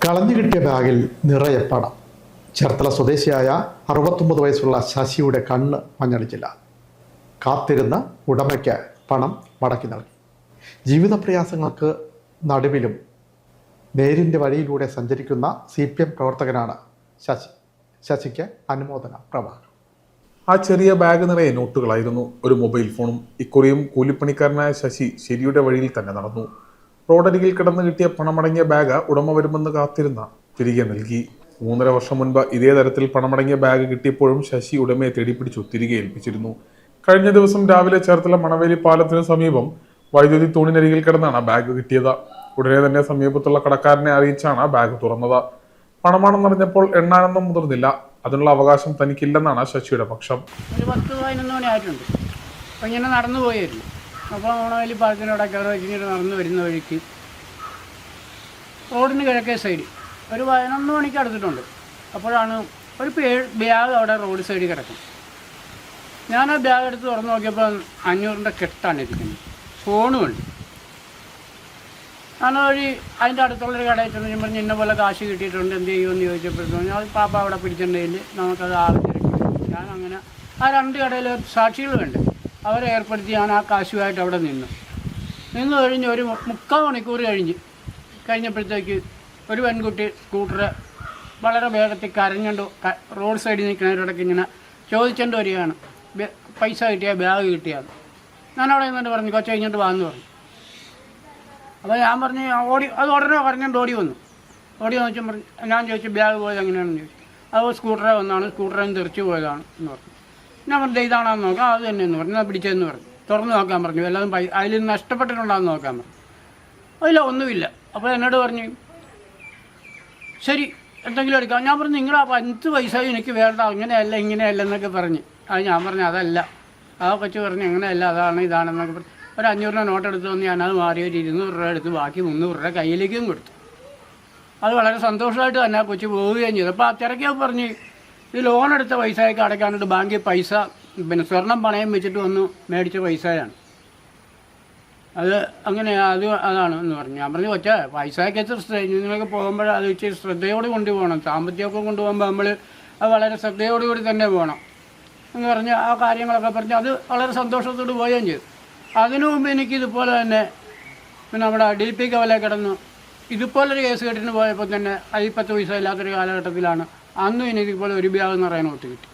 കളഞ്ഞു കിട്ടിയ ബാഗിൽ നിറയെ പണം. ചേർത്തല സ്വദേശിയായ 69 വയസ്സുള്ള ശശിയുടെ കണ്ണ് മഞ്ഞളിച്ചില്ല. കാത്തിരുന്ന ഉടമയ്ക്ക് പണം മടക്കി നൽകി. ജീവിത പ്രയാസങ്ങൾക്ക് നടുവിലും നേരിൻ്റെ വഴിയിലൂടെ സഞ്ചരിക്കുന്ന CPM പ്രവർത്തകനാണ് ശശി. ശശിക്ക് അനുമോദന പ്രവാഹം. ആ ചെറിയ ബാഗ് നിറയെ നോട്ടുകളായിരുന്നു, ഒരു മൊബൈൽ ഫോണും. ഇക്കുറിയും കൂലിപ്പണിക്കാരനായ ശശി ശരിയുടെ വഴിയിൽ തന്നെ നടന്നു. റോഡരികിൽ കിടന്നു കിട്ടിയ പണമടങ്ങിയ ബാഗ് ഉടമ വരുമെന്ന് കാത്തിരുന്ന തിരികെ നൽകി. 3.5 വർഷം മുൻപ് ഇതേ തരത്തിൽ പണമടങ്ങിയ ബാഗ് കിട്ടിയപ്പോഴും ശശി ഉടമയെ തേടിപ്പിടിച്ചു തിരികെ ഏൽപ്പിച്ചിരുന്നു. കഴിഞ്ഞ ദിവസം രാവിലെ ചേർത്തല മണവേലി പാലത്തിന് സമീപം വൈദ്യുതി തൂണിനരികിൽ കിടന്നാണ് ബാഗ് കിട്ടിയത്. ഉടനെ തന്നെ സമീപത്തുള്ള കടക്കാരനെ അറിയിച്ചാണ് ബാഗ് തുറന്നത്. പണമാണെന്നറിഞ്ഞപ്പോൾ എണ്ണാനൊന്നും മുതിർന്നില്ല. അതിനുള്ള അവകാശം തനിക്കില്ലെന്നാണ് ശശിയുടെ പക്ഷം. ഒരു 10-11 മണി ആയിട്ടുണ്ട്. അപ്പോൾ ഇങ്ങനെ നടന്നു പോയായിരുന്നു. അപ്പോൾ മണവേലി പാലത്തിനോടൊക്കെ ഇങ്ങനെ നടന്നു വരുന്ന വഴിക്ക് റോഡിന് കിഴക്കേ സൈഡ് ഒരു 11 മണിക്ക് അടുത്തിട്ടുണ്ട്. അപ്പോഴാണ് ഒരു ബാഗ് അവിടെ റോഡ് സൈഡിൽ കിടക്കും. ഞാൻ ആ ബാഗ് എടുത്ത് തുറന്നു നോക്കിയപ്പോൾ 500-ൻ്റെ കെട്ടാണ് ഇരിക്കുന്നത്. ഫോണുമുണ്ട്. ഞാൻ വഴി അതിൻ്റെ അടുത്തുള്ളൊരു കടയിൽ ചെന്ന് ഞാൻ പറഞ്ഞ് ഇന്ന പോലെ കാശ് കിട്ടിയിട്ടുണ്ട്, എന്ത് ചെയ്യുമെന്ന് ചോദിച്ചപ്പോഴത്തേക്കും ഞാൻ പാപ്പ അവിടെ പിടിച്ചിട്ടുണ്ടെങ്കിൽ നമുക്കത് ആവശ്യം. ഞാൻ അങ്ങനെ ആ 2 കടയിൽ സാക്ഷികൾ വേണ്ട അവരെ ഏർപ്പെടുത്തി ഞാൻ ആ കാശുമായിട്ട് അവിടെ നിന്ന് കഴിഞ്ഞ് ഒരു 3/4 മണിക്കൂർ കഴിഞ്ഞപ്പോഴത്തേക്ക് ഒരു പെൺകുട്ടി സ്കൂട്ടറ് വളരെ വേഗത്തിൽ കരഞ്ഞുകൊണ്ട് റോഡ് സൈഡിൽ നിൽക്കുന്നവരോടൊക്കെ ഇങ്ങനെ ചോദിച്ചുകൊണ്ട് വരികയാണ്, പൈസ കിട്ടിയ ബാഗ് കിട്ടിയാണ്. ഞാനവിടെ നിന്നിട്ട് പറഞ്ഞു കൊച്ചു കഴിഞ്ഞിട്ട് വാന്ന് പറഞ്ഞു. അപ്പോൾ ഞാൻ പറഞ്ഞ് അത് ഉടനെ പറഞ്ഞുകൊണ്ട് ഓടി വന്നു പറഞ്ഞു. ഞാൻ ചോദിച്ചു ബാഗ് പോയത് എങ്ങനെയാണെന്ന് ചോദിച്ചു. അത് സ്കൂട്ടറെ വന്നാണ്, സ്കൂട്ടറിൽ നിന്ന് തെറിച്ച് പോയതാണ് എന്ന് പറഞ്ഞു. ഞാൻ പറഞ്ഞു ഇതാണെന്ന് നോക്കാം, അത് തന്നെയെന്ന് പറഞ്ഞു. ഞാൻ പിടിച്ചതെന്ന് പറഞ്ഞു. തുറന്ന് നോക്കാൻ പറഞ്ഞു. എല്ലാതും അതിൽ നഷ്ടപ്പെട്ടിട്ടുണ്ടാകുന്ന നോക്കാൻ പറഞ്ഞു. അതില്ല, ഒന്നുമില്ല. അപ്പോൾ എന്നോട് പറഞ്ഞു ശരി എന്തെങ്കിലും എടുക്കാം. ഞാൻ പറഞ്ഞു നിങ്ങളുടെ 5 പൈസ എനിക്ക് വേണ്ട, അങ്ങനെയല്ല ഇങ്ങനെയല്ല എന്നൊക്കെ പറഞ്ഞ്. അത് ഞാൻ പറഞ്ഞു അതല്ല. ആ കൊച്ചു പറഞ്ഞു എങ്ങനെയല്ല അതാണ് ഇതാണെന്നൊക്കെ പറഞ്ഞു. ഒരു 500 നോട്ട് എടുത്ത് വന്ന് ഞാനത് മാറി ഒരു 200 രൂപ എടുത്ത് ബാക്കി 300 രൂപ കയ്യിലേക്കും കൊടുത്തു. അത് വളരെ സന്തോഷമായിട്ട് തന്നെ ആ കൊച്ചു പോവുകയും ചെയ്തു. അപ്പോൾ തിരക്കിയ പറഞ്ഞ് ഈ ലോൺ എടുത്ത പൈസയൊക്കെ അടയ്ക്കാനായിട്ട് ബാങ്കിൽ പൈസ സ്വർണം പണയം വെച്ചിട്ട് വന്ന് മേടിച്ച പൈസയാണ് അത്. അതാണ് എന്ന് പറഞ്ഞു. ഞാൻ പറഞ്ഞു കൊച്ചാ പൈസയൊക്കെ നിങ്ങളൊക്കെ പോകുമ്പോൾ അത് ഇച്ചിരി ശ്രദ്ധയോട് കൊണ്ടുപോകണം. സാമ്പത്തികമൊക്കെ കൊണ്ടുപോകുമ്പോൾ നമ്മൾ അത് വളരെ ശ്രദ്ധയോടുകൂടി തന്നെ പോകണം എന്ന് പറഞ്ഞ് ആ കാര്യങ്ങളൊക്കെ പറഞ്ഞ് അത് വളരെ സന്തോഷത്തോട് പോവുകയും ചെയ്തു. അതിനു മുമ്പ് എനിക്കിതുപോലെ തന്നെ നമ്മുടെ DP കവല കിടന്നു ഇതുപോലൊരു കേസ് കെട്ടിന് പോയപ്പോൾ തന്നെ 10 പൈസ ഇല്ലാത്തൊരു കാലഘട്ടത്തിലാണ് അന്നും എനിക്കിതുപോലെ ഒരു ബാഗ് എന്ന് പറയാൻ ഒത്ത് കിട്ടി.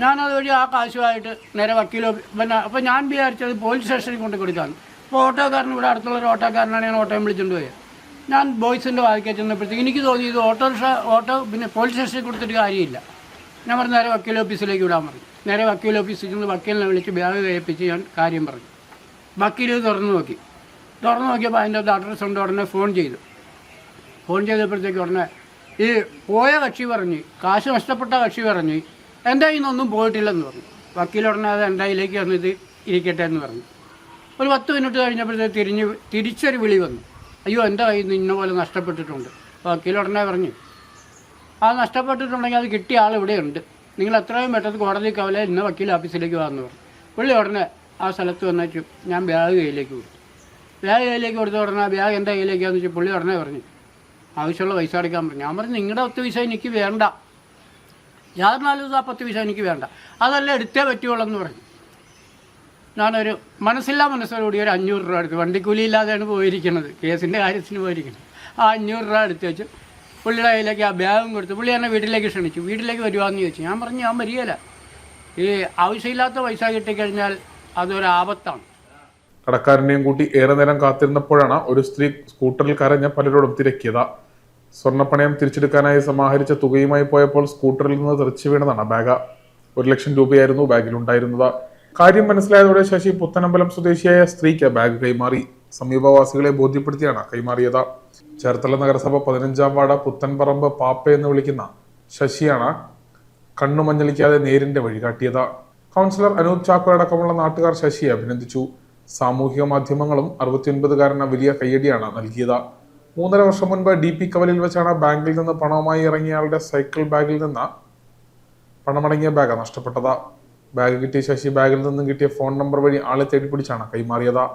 ഞാനതുവഴി ആ കാശുമായിട്ട് നേരെ അപ്പോൾ ഞാൻ വിചാരിച്ചത് പോലീസ് സ്റ്റേഷനിൽ കൊണ്ട് കൊടുക്കാണ്. അപ്പോൾ ഓട്ടോക്കാരൻ ഇവിടെ അടുത്തുള്ളൊരു ഓട്ടോക്കാരനാണ് ഞാൻ ഓട്ടോയും വിളിച്ചുകൊണ്ട് പോയത്. ഞാൻ ബോയ്സിൻ്റെ വാതിക്കൽ ചെന്നപ്പോഴത്തേക്ക് എനിക്ക് തോന്നി ഇത് ഓട്ടോ പിന്നെ പോലീസ് സ്റ്റേഷനിൽ കൊടുത്തിട്ട് കാര്യമില്ല. ഞാൻ പറഞ്ഞു നേരെ വക്കീൽ ഓഫീസിലേക്ക് വിടാൻ പറഞ്ഞു. നേരെ വക്കീൽ ഓഫീസിൽ നിന്ന് വക്കീലിനെ വിളിച്ച് ബാഗ് കയപ്പിച്ച് ഞാൻ കാര്യം പറഞ്ഞു. വക്കീൽ തുറന്നു നോക്കിയപ്പോൾ അതിൻ്റെ അഡ്രസ്സ് ഉണ്ട്. ഉടനെ ഫോൺ ചെയ്തപ്പോഴത്തേക്ക് ഉടനെ ഈ പോയ കക്ഷി പറഞ്ഞ് കാശ് നഷ്ടപ്പെട്ട കക്ഷി പറഞ്ഞ് എൻ്റെ കയ്യിൽ നിന്നൊന്നും പോയിട്ടില്ലെന്ന് പറഞ്ഞു. വക്കീൽ ഉടനെ അത് എൻ്റെ കയ്യിലേക്ക് വന്നിട്ട് ഇരിക്കട്ടെ എന്ന് പറഞ്ഞു. ഒരു 10 മിനിറ്റ് കഴിഞ്ഞപ്പോഴത്തേക്ക് തിരിച്ചൊരു വിളി വന്നു. അയ്യോ എൻ്റെ കയ്യിൽ നിന്ന് ഇന്ന പോലെ നഷ്ടപ്പെട്ടിട്ടുണ്ട്. വക്കീൽ ഉടനെ പറഞ്ഞു അത് നഷ്ടപ്പെട്ടിട്ടുണ്ടെങ്കിൽ അത് കിട്ടിയ ആൾ ഇവിടെയുണ്ട്, നിങ്ങൾ എത്രയും പെട്ടെന്ന് കോടതി കവല ഇന്ന വക്കീൽ ഓഫീസിലേക്ക് വന്നു പറഞ്ഞു. പുള്ളി ഉടനെ ആ സ്ഥലത്ത് വന്നിട്ട് ഞാൻ ബാഗ് കയ്യിലേക്ക് കൊടുത്തു. ഉടനെ ബാഗ് എൻ്റെ കയ്യിലേക്കാന്ന് വെച്ചാൽ പുള്ളി ഉടനെ പറഞ്ഞു ആവശ്യമുള്ള പൈസ അടയ്ക്കാൻ പറഞ്ഞു. ഞാൻ പറഞ്ഞു നിങ്ങളുടെ 10 പൈസ എനിക്ക് വേണ്ട, യാതൊരു 10 പൈസ എനിക്ക് വേണ്ട, അതെല്ലാം എടുത്തേ പറ്റുള്ളൂ എന്ന് പറഞ്ഞു. ഞാനൊരു മനസ്സോടുകൂടി ഒരു 500 രൂപ എടുത്തു. വണ്ടിക്കൂലിയില്ലാതെയാണ് പോയിരിക്കുന്നത്, കേസിൻ്റെ കാര്യത്തിന് പോയിരിക്കുന്നത്. ആ 500 രൂപ എടുത്ത് വെച്ച് പുള്ളിയുടെ കയ്യിലേക്ക് ആ ബാഗും കൊടുത്തു. പുള്ളി എന്നെ വീട്ടിലേക്ക് ക്ഷണിച്ചു. വീട്ടിലേക്ക് വരുവാന്ന് ചോദിച്ചു. ഞാൻ പറഞ്ഞു ഞാൻ വരികയില്ല, ഈ ആവശ്യമില്ലാത്ത പൈസ കിട്ടിക്കഴിഞ്ഞാൽ അതൊരു ആപത്താണ്. കടക്കാരനെയും കൂട്ടി ഏറെ നേരം കാത്തിരുന്നപ്പോഴാണ് ഒരു സ്ത്രീ സ്കൂട്ടറിൽ കരഞ്ഞ് പലരോടും തിരക്കിയത്. സ്വർണ്ണപ്പണയം തിരിച്ചെടുക്കാനായി സമാഹരിച്ച തുകയുമായി പോയപ്പോൾ സ്കൂട്ടറിൽ നിന്ന് തെറിച്ചു വീണതാണ് ബാഗ്. 1 ലക്ഷം രൂപയായിരുന്നു ബാഗിലുണ്ടായിരുന്നത്. കാര്യം മനസ്സിലായതോടെ ശശി പുത്തനമ്പലം സ്വദേശിയായ സ്ത്രീക്ക് ബാഗ് കൈമാറി. സമീപവാസികളെ ബോധ്യപ്പെടുത്തിയാണ് കൈമാറിയത്. ചേർത്തല നഗരസഭ 15-ാം വാർഡ് പുത്തൻപറമ്പ് പാപ്പ എന്ന് വിളിക്കുന്ന ശശിയാണ് കണ്ണുമഞ്ഞളിക്കാതെ നേരിന്റെ വഴികാട്ടിയത്. കൗൺസിലർ അനൂപ് ചാക്കോ അടക്കമുള്ള നാട്ടുകാർ ശശിയെ അഭിനന്ദിച്ചു. സാമൂഹിക മാധ്യമങ്ങളും 69-കാരന് വലിയ കയ്യടിയാണ് നൽകിയത്. 3.5 വർഷം മുൻപ് DP കവലയിൽ വെച്ചാണ് ബാങ്കിൽ നിന്ന് പണവുമായി ഇറങ്ങിയയാളുടെ സൈക്കിൾ ബാഗിൽ നിന്ന് പണമടങ്ങിയ ബാഗ് നഷ്ടപ്പെട്ടത്. ബാഗ് കിട്ടിയ ശശി ബാഗിൽ നിന്നും കിട്ടിയ ഫോൺ നമ്പർ വഴി ആളെ തേടിപ്പിടിച്ചാണ് കൈമാറിയത്.